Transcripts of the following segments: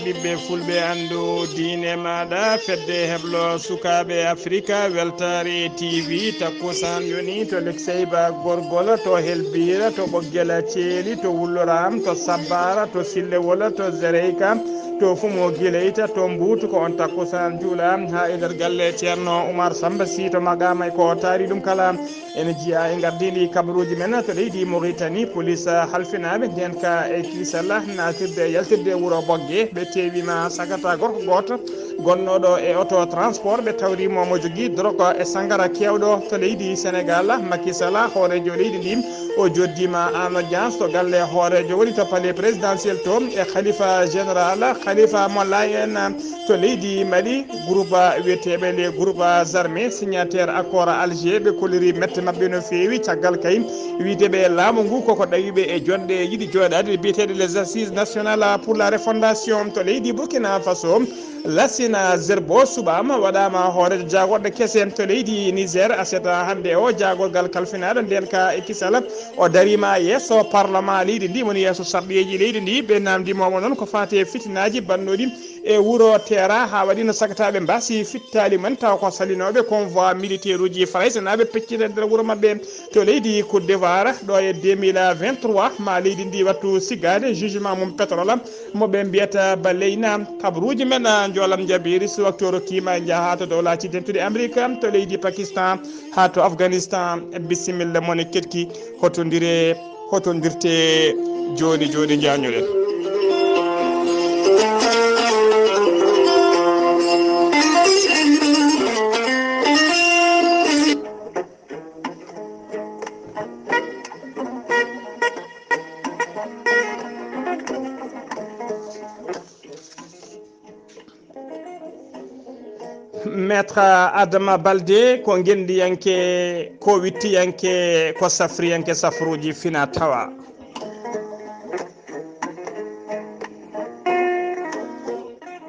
ɓiɓɓe fulɓe andu diine maɗa fedde heblo sukaɓe africa weltare tv takkusan yoni to lekseyba gorgol to helbira to ɓoggela ceeli to wulloram to sabbara to sillewola to zereyka to fumo guileyta to mbuutu ko on takkusan juula ha e nder galle ceerno oumar samba sy to magamay ko taari ɗum kala ene jiiya e gardidi kabaruji men to leydi mauritanie police halfinaɓe nden ka e kisalla natirde e yaltirde wuuro boggue ɓe tewima sagata gorko goto gonnoɗo e auto transport ɓe tawrimo mo jogui drogue e sangara kewɗo to leydi sénégal Macky Sall hoorejo leydi ndi o joddima Amadou Dias to galle hoorejo woni to palais présidentiel to e khalifa général khalifa mollay en to leydi Mali groupe wiyeteɓe les groupes armés signataire accord Alger ɓe koliri mette mabɓe no fewi caggal kay wideɓe laamu ngu koko ɗawiɓe e jonɗe yiɗi joɗade biyeteɗe les assises nationales pour la refondation to leydi Burkina Faso Lassina Zerbo suɓama waɗama hoorejo jagorɗo kese to leydi Niger aseta hande o jagorgal kalfinaɗo nden ka e kisal o darima yesso parlement leydi ndi woni yesso sarɗiyeji leydi ndi ɓe namdimomo noon ko fate fitinaji bannoɗi e wuuro Terra ha waɗino sagataɓe mbasi fittali man taw ko salinoɓe convoi militaire uji France naɓe peccita nder wuuro mabɓe to leydi Côte d'Ivoire ɗo e 2023 ma leydi ndi wattu siggade jugement mum pétrole moɓe mbiyata baleyna kabaruji men jolam jabiri so waktu rokkima jaaha to dow laaci tentude Amérique to leydi Pakistan ha to Afghanistan bisimilla mone ketki hotodirte joni jañuɗen maître Adama Baldé ko gendiyanke ko wittiyanke ko safriyanke safruji fina tawa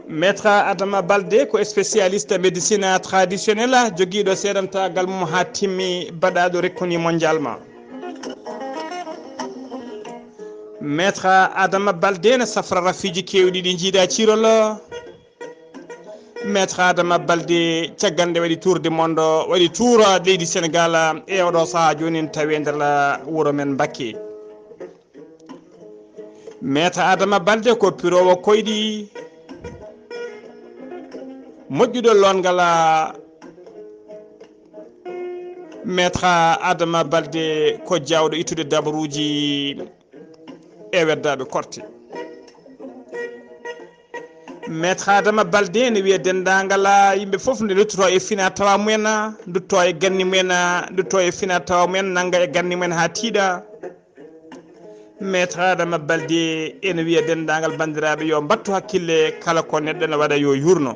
maître Adama Baldé ko spécialiste médecine traditionnelle joguiɗo seedantagal mum ha timmi baɗaɗo rekkoni mondialement maître Adama Baldé ne safra rafiji kewɗi ɗi jiiɗa cirol maître Adama Baldé caggal nde waɗi tour du monde waɗi tour leydi Sénégal e oɗo saaha joni tawi nder wuuro men Mbacké maître Adama Baldé ko pirowo koyɗi moƴƴuɗo longal maître Adama Baldé ko jawɗo ittude dabaruji e weddaɓe korte maître Adama Baldé ne wiya dendagal yimɓe foof nde dutto e fina tawa mumen dutto e ganni mumen dutto e fina tawa mumen nanga e ganni mumen ha tiiɗa maître Adama Baldé ene wiya dendagal bandiraɓe yo mbattu hakkille kala ko neɗɗo ne waɗa yo yurno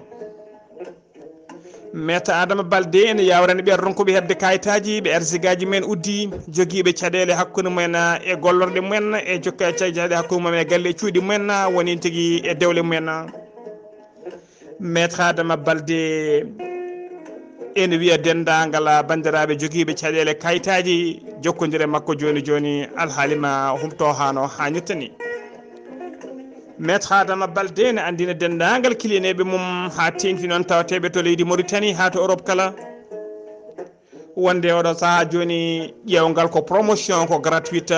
maître Adama Baldé ene yawrani ɓe ronkuɓe hebde kayitaji ɓe arsigaji men uddi joguiɓe caɗele hakkude mumen e gollorɗe mumen e jokka caɗele hakkude mumen e galle cuuɗi mumen woni tigui e dewle mumen maître Adama Baldé ene wiya dendagal bandiraɓe joguiɓe caɗele kayitaji jokkodire makko joni alhaalima humto hano hannirta ni maître Adama Baldé ne andina dendagal kilineɓe mum ha tengti noon tawateɓe to leydi Mauritanie ha to Europe kala wonde oɗo saaha joni ƴewgal ko promotion ko gratuite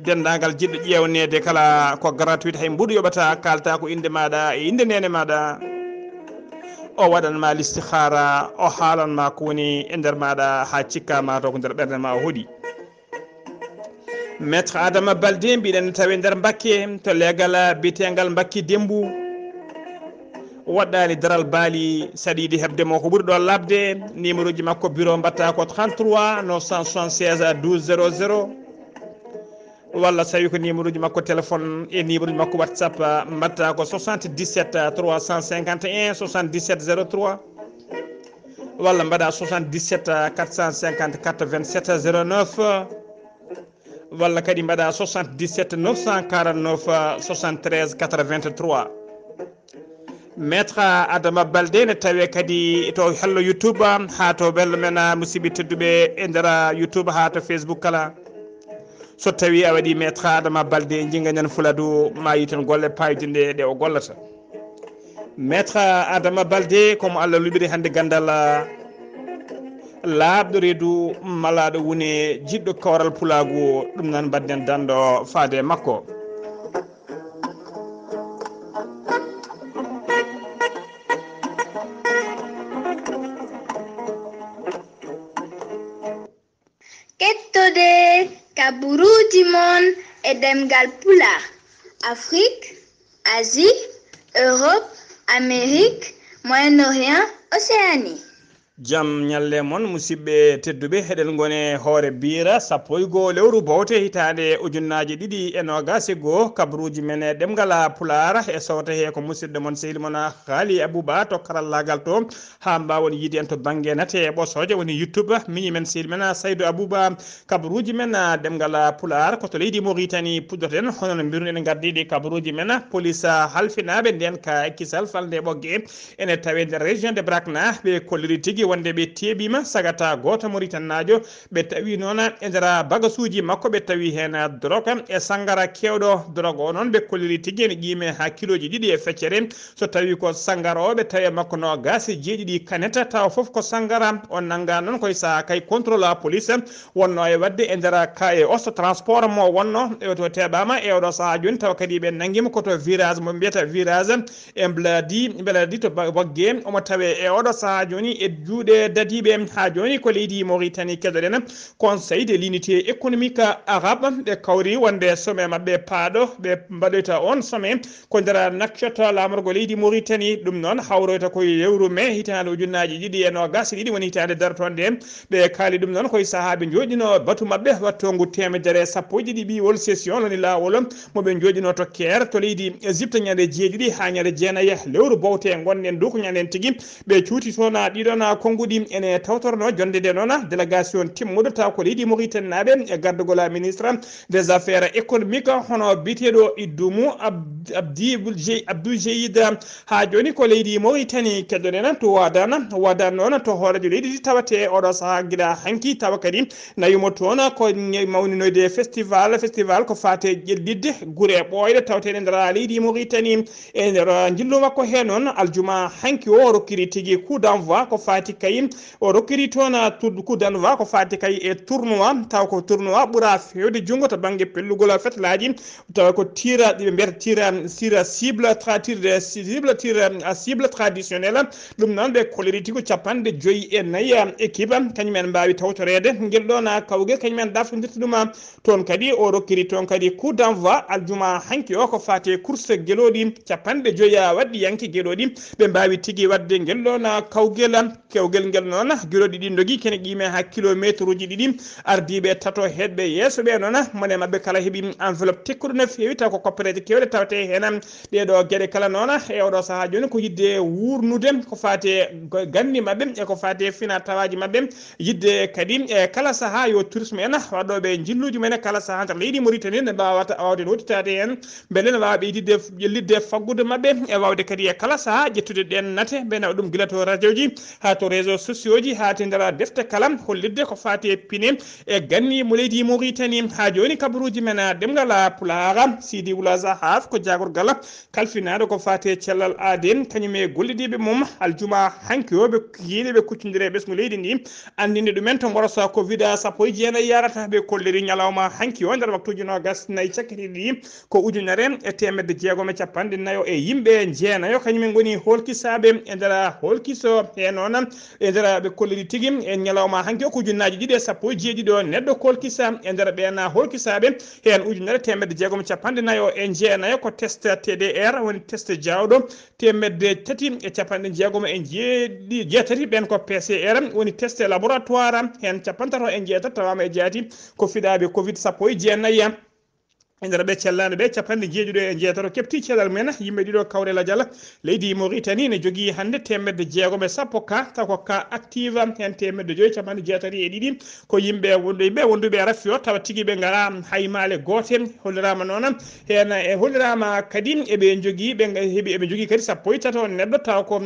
dendagal jiɗɗo ƴewnede kala ko gratuite hay mbuɗo yoɓata kalta ko inde maɗa e inde nene maɗa o waɗanma listihara o haalanma ko woni e nder maɗa ha cikkama to ko nder ɓerde ma o hooɗi maître Adama Baldé mbiɗen tawi nder Mbacké to leegal biyetegal Mbacké Dembu waɗɗali daral baali saɗa yiiɗi hebdemo ko ɓuuri ɗo labde numéro ji makko bureau mbatta ko 33 976 12 00 walla so tawi ko numéro ji makko téléphone e numéro ji makko WhatsApp mbatta ko 77 351 77 03 walla mbaɗa 77 454 27 09 walla kadi mbaɗa 77 949 73 83 maître Adama Baldé ne tawe kadi to hello YouTube ha to bello men musidɓe tedduɓe e nder YouTube ha to Facebook kala so tawi a waɗi maître Adama Baldé jingañan Fuladu ma yiten golle payde nde o gollata maître Adama Baldé komo Allah luɓiri hande gandal laaɓɗo reedu malaɗo woni jiɗɗo kawral pulagu ɗum nan badden danɗo faade makko. Kettode kaburuji mon e demgal pulaar Afrique, Asie, Europe, Amérique, Moyen-Orient, Océanie. Jam nyalle mon musidɓe tedduɓe heɗel gone hoore bira sappo e goo lewru bowte hitande ujunnaji ɗiɗi e nogas e goo kabaruji men e ɗemgal pulara e sowta he ko musidɗo mon sehil mon haali abouba to karallagal to ha mbawon yiide en to banggue nate e ɓosoje woni youtube miñi men sehil men Saydou Abouba kabaruji men ɗemgal pular koto leydi Mauritanie puddoten hono no mbirno gardiɗi kabaruji men police halfinaɓe nden ka kisal falde ɓoggue ene tawe nder région de Brakna ɓe kolliri tigui wonde ɓe teɓima sagata goto Mauritannajo ɓe tawi noon e nder bagasuji makko ɓe tawi hen drogue e sangara kewɗo drogue o noon ɓe kolliri tigui ene qime ha kiloji ɗiɗi e feccere so tawi ko sangara o ɓe tawi makko no gasi jeeɗiɗi kaneta taw foof ko sangara on nanga noon koye saha kay contrôle police wonno e wadde e nder ka e osto transport mo wonno to teɓama e oɗo saaha joni taw kadi ɓe nanguima koto virage mo mbiyata virage e beladi to boggue omo tawe e oɗo saaha joni e juuɗe dadiɓe ha joni ko leydi Mauritanie keɗoɗen conseil de l'unité économique arabe ɓe kawri wonde sommet mabɓe paaɗo ɓe mbaɗoyta on sommet ko nder nakcoto lamorgo leydi Mauritanie ɗum noon hawroyta koye lewru mai hitande ujunnaji ɗiɗi e nogas ɗiɗi woni hitande dartonde ɓe kaali ɗum noon koye saahaɓe joɗino batu mabɓe wattogu temedere sappo e ɗiɗi ɓiwol session woni lawol moɓe joɗino to Caire to leydi Égypte ñande jeeɗiɗi ha ñande jeenayi lewru bowte gonɗen du ko ñanden tigui ɓe cuuti toon ɗiɗon konguɗi ene tawtorno jondede noon délégation timmuɗo taw ko leydi Mauritanie naɓe e gardogola ministre des affaires économiques hono biteɗo Iddoumou Abdou Jeyid ha joni ko leydi Mauritanie keɗoɗen to wadan noon to hoorejo leydi tawate oɗo saaha guiɗa hanki tawa kadi nayumo toon ko mawninoyde festival ko fate ƴellidde guure ɓoyɗe tawteɗe nder leydi Mauritanie e nder jillu makko he noon aljuma hanki o rokkiri tigui coup d'envoi ko fati kay o rokkiri toon coup d'envoi ko fati kay e tournoi taw ko tournoi ɓuura fewde junggo to banggue pellugol fetelaji taw ko tira ɗiɓe mbiyata tira cible traditionnel ɗum noon ɓe koliri tigui capanɗe joyyi e nayyi équipe kañumen mbawi tawtorede guel ɗon kawguel kañumen daftodirta ɗum toon kadi o rokkiri toon kadi coup d'envoi aljuma hanki o ko fate course gueloɗi capanɗe joyyi waɗɗi yanki gueloɗi ɓe mbawi tigui wadde guel ɗon kewgel ngel noon gueloɗi ɗi dogui kene qime ha kilométre uji ɗiɗi ardiɓe tato heɗɓe yesso ɓe noon mone mabɓe kala heeɓi enveloppe tekkuɗo no fewi taw ko koppereje kewɗe tawte hen ɗeɗo gueɗe kala noon e oɗo saaha joni ko yidde wurnude ko fate gandi mabɓe e ko fate fina tawaji mabɓe yidde kadi e kala saaha yo tourisme en waɗoɓe jilluji men kala saaha nder leydi Mauritanie ne mbawata awde wottitade hen beele ne wawa ɓeydidde ƴellidde faggude mabɓe e wawde kadi e kala saaha ƴettude ɗen nate ɓe nawa ɗum guila to radio ji ha to réseau sociaux ji ha te nder defte kala hollidde ko fate pine e ganni mo leydi Mauritanie ha joni kabaruji men ɗemgal pulara Sidi Oulaza Haf ko jagorgal kalfinaɗo ko fate cellal aden kañum e gollidiɓe mum aljuma hanki o ɓe yiiɗeɓe kuccodire ɓesgu leydi ndi andinde ɗumen to gorosa covid sappo e jeenayi yarata ɓe kolleri ñalawma hanki o nder waktuji nogas nayyi cakkatiɗi ɗi ko ujunere e temedde jeegom e capanɗe nayo e yimɓe jeenayo kañumen goni holkisaɓe e nder holkiso he noon e nder ɓe kolleri tigui e ñalawma hanki o ko ujunnaji ɗiɗi e sappo e jeeɗiɗi o neɗɗo kolkisa e nder ɓen holkisaɓe hen ujunere temedde jeegom e capanɗe nayo e jeenayo ko test TDR woni test jawɗo temedde tati e capanɗe jeegom e jeetati ɓen ko PCR woni test laboratoire hen capantato e jeetati tawama e jeeti ko fiɗaɓe covid sappo e jeenayyi e nder ɓe cellano ɓe capanɗe jeeɗiɗo e jeetato kepti cellal men yimɓe ɗiɗo kawrela dial leydi Mauritanie ne jogui hande temedde jeegom e sappo ka taw ko ka active hen temedde joyyi capanɗe jeetati e ɗiɗi ko yimɓe wonduɓe raffi o tawa tigui ɓe gara haymale gote hollirama noon hen e hollirama kadi eɓe jogui eɓe jogui kadi sappo e tato neɗɗo taw ko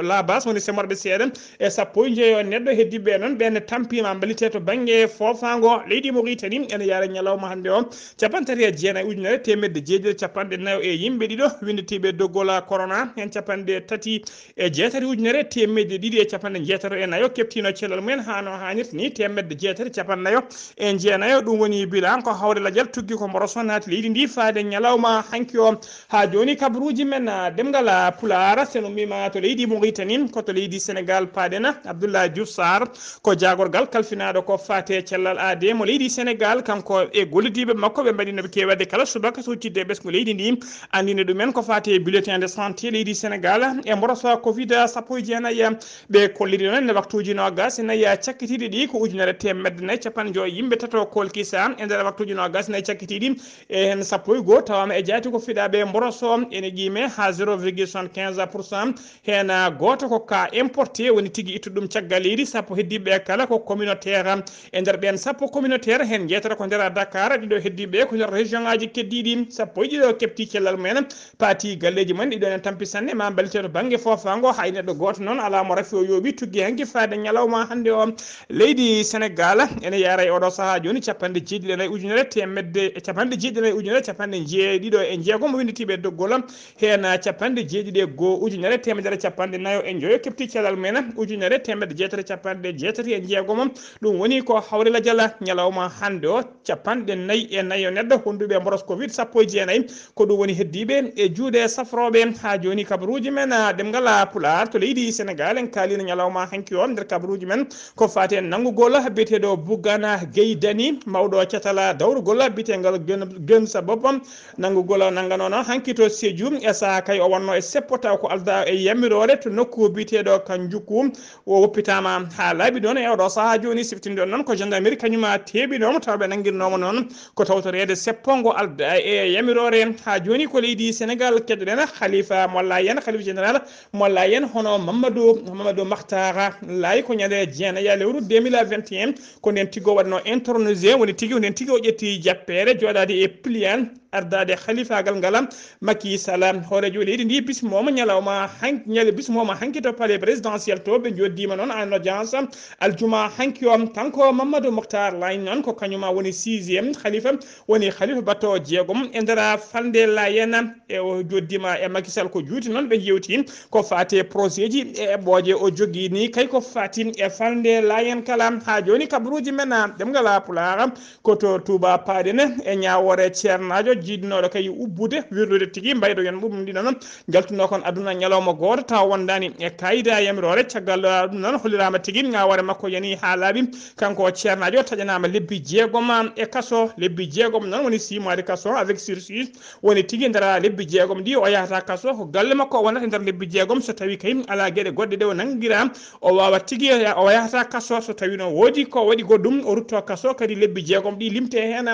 la base woni semorɓe seeɗa e sappo e jeeyo neɗɗo heddiɓe noon ɓenne tampima ballite to banggue fofago leydi Mauritanie ene yaara ñalawma hande o capantati jeenayi ujunere temedde jeeɗiɗi capanɗe nayo e yimɓe ɗiɗo winditiɓe doggola corona hen capanɗe tati e jeetati ujunere temedde ɗiɗi e capanɗe jeetato e nayo keptino cellal mumen hano hannirta ni temedde jeetati capannayo e jeenayo ɗum woni bilan ko hawre ladial tuggi ko mboroso naati leydi ndi faade ñalawma hanki o ha joni kabaruji men demgal pulara seno mima to leydi Mauritanie koto leydi Sénégal paadena Abdoulaye Diouf Sarr ko jagorgal kalfinaɗo ko fate cellal aade mo leydi Sénégal kanko e gollidiɓe makko ɓe mbaɗi noɓe kewade kala subaka succidde ɓesgu leydi ndi andine ɗumen ko fate bulletin de santé leydi Sénégal e mboroso covid 19 ɓe kolliri noon ne waktuji nogas nayi cakkitiɗi ɗi ko ujunere temedde nayyi capanɗe joyi yimɓe tato kolkisa e nder waktuji nogas nayi cakkitiɗi e hen sappo e goho tawama e jaati ko fiɗaɓe mboroso ene qiime ha 0,75% hen goto ko ka importé woni tigui ittuɗum caggal leydi sappo heddiɓe kala ko communautaire e nder ɓen sappo communautaire hen jeetata ko nder Dakar ɗiɗo heddiɓe ko nder région ngaji keddiɗi sappo e ɗiɗo kepti cellal mumen paati galleji mumen ɗiɗo en tampi sanne ma ballite to banggue fofango hay neɗɗo goto noon ala mo rafi o yooɓi tugui hanki faade ñalawma hande o leydi Sénégal ene yaara e oɗo saaha joni capanɗe jeeɗiɗi e nayyi ujunere temedde capanɗe jeeɗiɗi e nayyi ujunere capanɗe jeeɗiɗo e jeegom winditiɓe doggol hen capanɗe jeeɗiɗi e goho ujunere temedere capanɗe nayo e joyo kepti cellal mumen ujunere temedde jeetati capanɗe jeetati e jeegom ɗum woni ko hawre ladial ñalawma hande o capanɗe nayyi e nayyo neɗɗo honduɓe mboros covid sappo e jeenayyi ko ɗum woni heddiɓe e juuɗe safroɓe ha joni kabaruji men demgal pular to leydi Sénégal en kalino ñalawma hanki o nder kabaruji men ko fati en nanggugol biyeteɗo Bougana Gueye Dany mawɗo catala dawrugol biyetegal gen sabobam nanggugol nangganono hanki to Sédhiou e saaha kay o wonno e seppo taw ko alda e yamirore to nokku biyeteɗo kan jukku o woppitama ha laaɓi ɗon e oɗo saaha joni siftinde on noon ko gendarmerie kañuma teeɓinoma tawɓe nanguirnoma noon ko tawtorede seppongo alda e yamirore ha joni ko leydi Sénégal keɗoɗen Khalifa Molla Yen khalife général Molla Yen hono Mamadou Makhtar Laye ko ñande jeenayi lewru 2021 ko nden tigui o waɗano intronisé woni tigui nden tigui o ƴetti jappere joɗade e pliant ardade khalifagal ngalam Macky Sall horejo leydi ndi bismoma ñalawma ñale bismoma hanki to palais présidentiel to ɓe joddima noon en audience aljuma hanki o kanko Mamadou Mokhtar Laye noon ko kañuma woni 6e khalifa woni khalifa batto jeegom e nder falde Layena e o joddima e Macky Sall ko juuti noon ɓe jewti ko fate projet ji e eɓɓoje o jogui ni kay ko fati e falde Layen kala ha joni kabaruji men demgal pulara koto Touba paadene e ñawore ceernajo jiɗinoɗo kay ubbude wirdude tigui mbayɗo yon ɓuɓum ɗi noon jaltuno kon aduna ñalawma goto taw wondani e kayida yamirore caggal ɗum noon hollirama tigui ngawore makko yani ha laaɓi kanko ceernajo taƴanama lebbi jeegom e kaso lebbi jeegom noon woni 6 mois de kaso avec sursis woni tigui nder lebbi jeegom ɗi o yahata kaso ko galle makko o wonata nder lebbi jeegom so tawi kay ala gueɗe goɗɗe ɗe o nanguira o wawa tigui o yahata kaso so tawi no woodi ko waɗi goɗɗum o rutto kaso kadi lebbi jeegom ɗi limte hen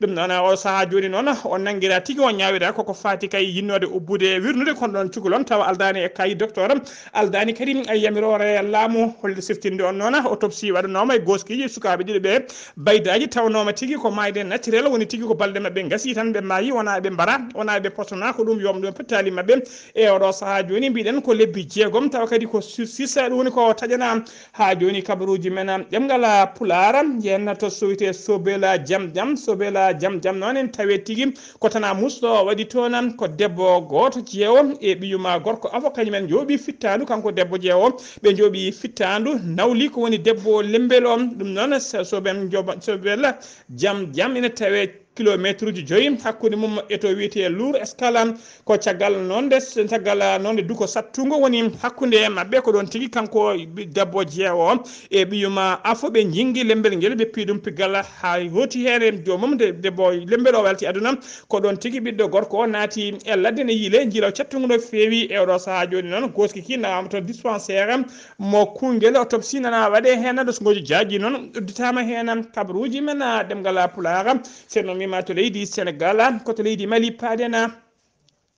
ɗum noon o saaha joni noon o nanguira tigui o ñawira koko fati kay yinnode ubbude wirnude kon ɗon cukalon tawa aldani e kayi docteur aldani kadi yamirore laamu holde siftinde on noon autopsie waɗanoma e goskiji sukaɓe ɗiɗo ɓe baydaji tawnoma tigui ko mayde naturel woni tigui ko balɗe mabɓe gasi tan ɓe maayi wona ɓe mbara wona ɓe postona ko ɗum yom ɗum pettali mabɓe e oɗo saaha joni mbiɗen ko lebbi jeegom tawa kadi ko sisa ɗum woni ko taƴana ha joni kabaruji men ɗemgal pulara yenna to sowite sobela jam jam noon en tawe tigui ko tana musɗo waɗi toon ko debbo goto jeewo e ɓiyuma gorko afo kañumen jooɓi fittandu kanko debbo jeewo ɓe jooɓi fittandu nawli ko woni debbo lembel o ɗum noon sobela jam ene tawe kilométre uji 5 hakkude mum e to wiyete Lour Escale ko caggal nonde duko sattungo woni hakkude mabɓe ko ɗon tigui kanko debbo jeewo e ɓiyuma afo ɓe jingui lembel ngel ɓe piɗum piggal ha hoti hen jomum debbo lembel o walti aduna ko ɗon tigui ɓiɗɗo gorko o naati e ladde ne yiile jiilaw cattugo no feewi e oɗo saaha joni noon goskiki nawama to dispensaire mo kungel autopsie nana waɗe hen ɗosgoji jaji noon udditama hen kabaruji men ɗemgal pulara ceerno mima to leydi Sénégal koto leydi Mali paadena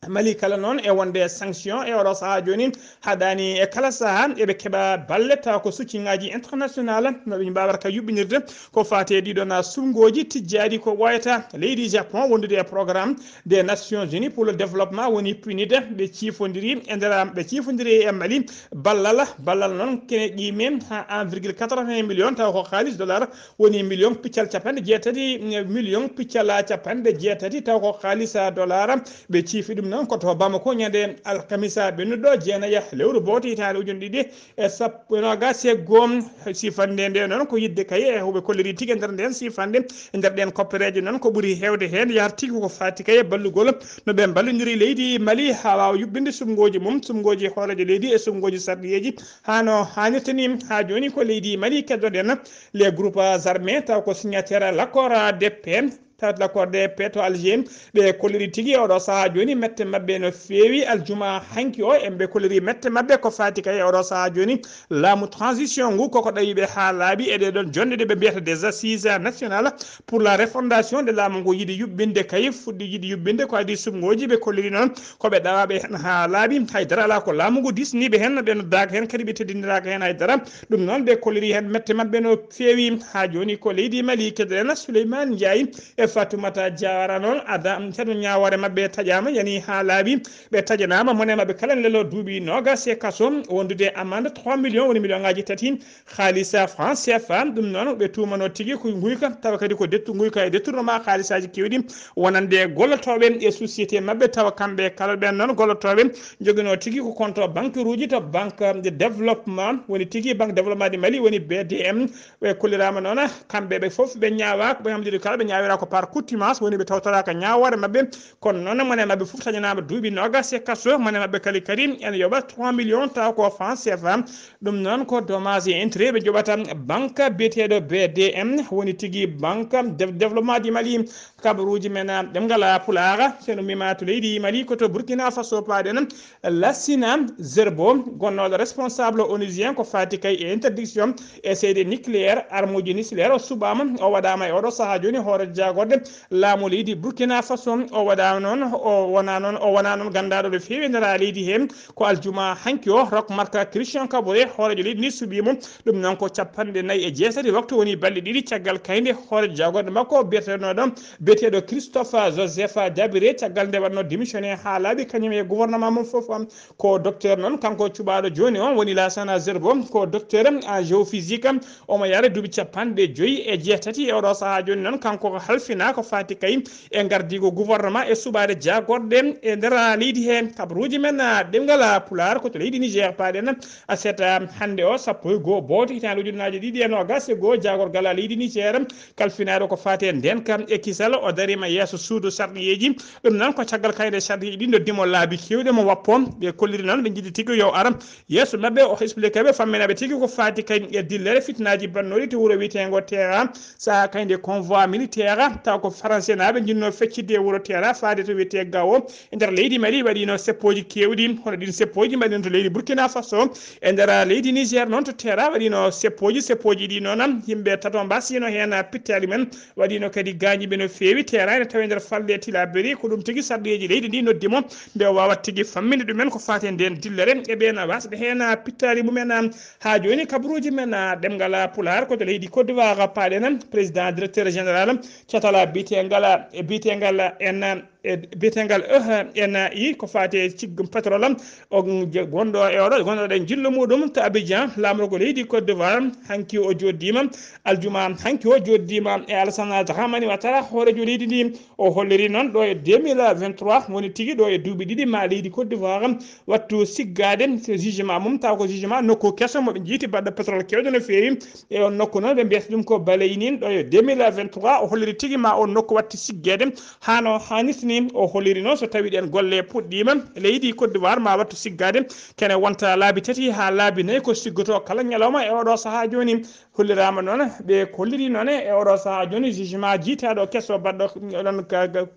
mali kala noon e wonde sanction e oɗo saha joni haɗani e kala saha eɓe keeɓa balle taw ko soutien-ngaji international noɓe mbawata ka yuɓɓinirde ko fate ɗiɗon sumgoji tijjadi ko ɓoyata leydi Japon wondude e programme des nations unies pour le développement woni PNUD ɓe cifodiri e nder ɓe cifodiri e Mali ballal noon kene qimen ha 1,80 million taw ko halis dollar woni million piccal capanɗe jeetati million piccal capanɗe jeetati taw ko halis dollar ɓe ciifi ɗum noon koto Bamako ñande alkamisa ɓennuɗo jeenaya lewru boto hitande ujunɗe ɗiɗi e sappo nogas e goom sifande nde noon ko yidde kay e hoɓe kolliri tigui e nder nden sifande e nder ɗen koppereje noon ko ɓuuri hewde hen yahata tigui ko fati kay e ballugol no ɓe ballodiri leydi Mali ha wawa yuɓɓinde sumgoji mum sumgoji hoorejo leydi e sumgoji sarɗiyeji hano hannirta ni ha joni ko leydi Mali keddoɗen les groupes armés taw ko signataire l' accord de paix tawat l'accord de paix to Alger ɓe kolliri tigui oɗo saaha joni mette mabɓe no fewi aljuma hanki o emɓe kolliri mette mabɓe ko fati kay oɗo saaha joni laamu transition ngu koko ɗawiɓe ha laaɓi e ɗeɗon jonde ɗe ɓe mbiyata des assises nationales pour la refondation de laamu ngu yiiɗi yuɓɓinde kay fuɗɗi yiiɗi yuɓɓinde ko adi sumgoji ɓe kolliri noon koɓe ɗawaɓe hen ha laaɓi haydara ala ko laamu ngu disniɓe hen ɓe noddaka hen kadi ɓe teddiniraka hen haydara ɗum noon ɓe kolliri hen mette mabɓe no fewi ha joni ko leydi Mali kedoɗen Souleymane Ndiaye e Fatoumata Diawara noon ada ceerno ñawore mabɓe taƴama yani ha laaɓi ɓe taƴanama mone mabɓe kala lelo duuɓi nogas e kaso wondude amende 3 millions woni million ngaji tati haalisa franc CFA ɗum noon ɓe tumano tigui ko guyka tawa kadi ko guyka e détournement haalisaji kewɗi wonande gollotoɓe e société mabɓe tawa kamɓe kala ɓen noon gollotoɓe joguino tigui ko compte banque ruji to banque de développement woni tigui banque développement du Mali woni BDM ɓe kollirama noon kamɓe ɓe foof ɓe ñawa ɓe hamdiɗo kala ɓe ñawira ko par coutumance woni ɓe tawtoraka ñawore mabɓe kono noon mone mabɓe foof tañanama duuɓi nogas e kaso mone mabɓe kadi ene yooɓa 3 millions taw ko franc CFA ɗum noon ko dommage et intérêt ɓe joɓata banque biyeteɗo BDM woni tigui banque développement du Mali kabaruji men ɗemgal Pulaar seno mima to leydi Mali koto Burkina Faso paɗen Lassina Zerbo gonnoɗo responsable onusien ko fati kay e interdiction essayde nucléaire armuji nucléaire o suɓama o waɗama e oɗo saaha joni hoore jagorde laamu leydi Burkina Faso o waɗa noon o wona noon gandaɗo no fewi ndera leydi hen ko aljuma hanki o rok marka Christian Kaboré hoorejo leydi ni suɓimo ɗum noon ko 49 waktu woni balɗe ɗiɗi caggal kayde hoore jagorde makko biyeteɗo Christophe Joseph Dabiré caggal nde waɗno démissionné ha laaɓi kañum e gouvernement mum foof ko docteur noon kanko cuɓaɗo joni on woni Lassana Zerbo ko docteur en géophysique omo yaara duuɓi 57 e oɗo saaha joni noon kanko ko halfina ko fati kay e gardigo gouvernement e suɓade jagorde e nder leydi hen kabaruji men ɗemgal Pulaar koto leydi Niger paɗen aset hande o 1 boto hitande ujunnaje ɗiɗi e nogas e goho jagorgal leydi Niger kalfinaɗo ko fati nden kam e kisal o darima yesso suudu sarɗiyeji ɗum noon ko caggal kayde sarɗiyeji ɗi noddimo laabi kewɗe mo wappo ɓe kolliri noon ɓe jiiɗi tigui yo ara yesso mabɓe o expliqué ɓe famminaɓe tigui ko fati kay e dillere fitnaji bannoɗi to wuuro wiyetego Terra saaha kayde convoi militaire taw ko français naɓe jinno feccide e wuuro Terra faade to wiyete Gao e nder leydi Mali waɗino seppoji kewɗi hono ɗin seppoji mbaɗino to leydi Burkina Faso e nder leydi Niger noon to Terra waɗino seppoji ɗi noon yimɓe tato mbasino hen pittali men waɗino kadi gañiɓe no fewi Terra ene tawi nder falle Tilaberi ko ɗum tigui sarɗiyeji leydi ndi noddimo nde o wawat tigui famminde ɗumen ko fate nden dillere e ɓen wasde hen pittali mumen ha joni kabaruji men ɗemgal Pulaar koto leydi Côte d'Ivoire paɗen président directeur général catala bitegal ENI ko fate ciggum pétrole o gonɗo e oɗo gonɗoɗen jillo muɗum to Abidjan lamorgo leydi Côte d'Ivoire hanki o joddima aljuma hanki o joddima e Alassane Dramani Ouattara hoorejo leydi ndi o holliri noon ɗo e 2023 woni tigui ɗo e duuɓi ɗiɗi ma leydi Côte d'Ivoire wattu siggade jugement mum taw ko jugement nokku kesso moɓe jiiti baɗɗo pétrole kewɗo no fewi e on nokku noon ɓe mbiyata ɗum ko Balaynin ɗo e 2023 o holliri tigui ma on nokku watti siggede hano hannirtini o holliri noon so tawi ɗen golle puɗɗima leydi Côte d'Ivoire ma wattu siggade kene wonta laabi tati ha laabi nayyi ko siggoto kala ñalawma e oɗo saaha joni hollirama noon ɓe kolliri noon e oɗo saaha joni jugement jiitaɗo kesso baɗɗo ɗon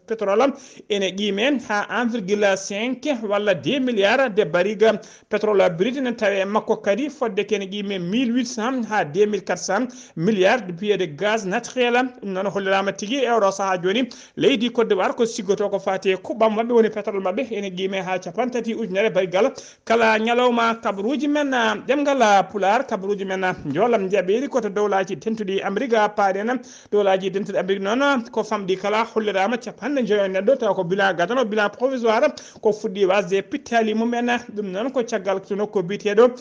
pétrole ene qiime ha 1,5 walla 2 milliards de barrique pétrole brut ne tawi makko kadi fodde kene qiime 1800 ha 2400 milliards de pieds de gaz naturel ɗum noon hollirama tigui e oɗo saaha joni leydi Côte d'Ivoire ko siggoto taw ko fati kuɓam mabɓe woni pétrole mabɓe ene guime ha capantati ujunere baygal kala ñalawma kabaruji men ɗemgal pular kabaruji men jolam jaɓiri koto dowlaji tentuɗi amérique paɗen dowlaji tentuɗi amérique noon ko famɗi kala hollirama capanɗe joyi neɗɗo taw ko bilan gadano bilan provisoire ko fuɗɗi wasde pittali mumen ɗum noon ko caggal to nokku biteɗo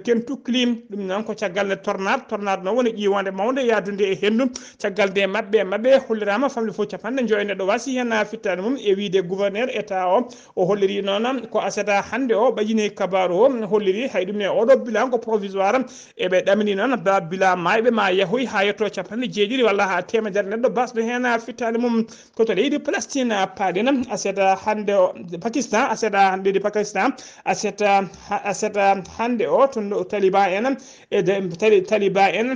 kentukli ɗum noon ko caggal nde tornade noon woni ƴiwonde mawde yadude e hendu caggal de mabɓe hollirama famɗi fof capanɗe joyi neɗɗo wasi hen fittade mum e wiide gouverneur état o holliri noon ko asata hande o ɓajini kabaru o holliri hay ɗum ne oɗo bilan ko provisoire eɓe ɗamini noon ba bilan mayɓe ma yahoy ha yetto capanɗe jeeɗiɗi walla ha temedere neɗɗo basɗo hen fittade mum koto leydi Palestine paɗen aseta hande o Pakistan aseta leydi Pakistan aseta hande o to taliban en e taliban en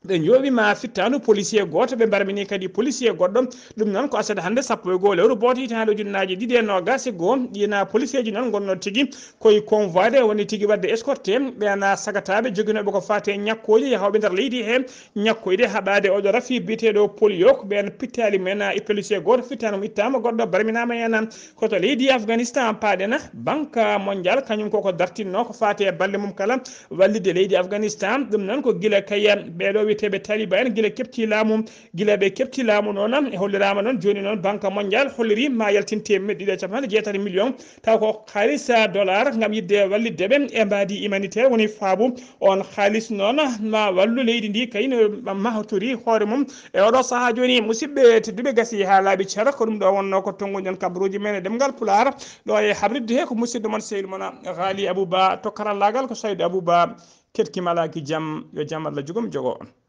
ɓe jooɓima fittanu policier goto ɓe mbarmini kadi policier goɗɗo ɗum noon ko asata hande 1 lewru boto hitande ujunnaje 2.1 ɗina policier ji noon gonno tigui koye convoi de woni tigui wadde escorté ɓena sagataɓe joguinoɓe ko fate ñakkoji yahawɓe nder leydi he ñakkoyde haɓade oɗo rafi biteɗo polio ko ɓen pittali men e policier goto fittanum ittama goɗɗo barminama hen koto leydi Afghanistan paɗena banque mondial kañum koko dartinno ko fate balle mum kala wallide leydi Afghanistan ɗum noon ko guila kaya ɓeɗo witeɓe taliban en guila ɓe kepti laamu noon e hollirama noon joni noon banque mondial holliri ma yaltinte 1.6 million taw ko halis dollar gam yidde walliddeɓe e mbadi humanitaire woni faabu on halis noon ma wallu leydi ndi kayno mahtori hoore mum e oɗo saaha joni musidɓe tedduɓe gasi ha laaɓi ceera ko ɗum ɗo wonno ko tonguɗen kabaruji men e ɗemgal pular ɗo e habridde he ko musidɗo moon Seydou Mona Ghali Abouba to karallagal ko Saydou Abouba ketkimalaki jaam yo jaam Allah jogom jogo on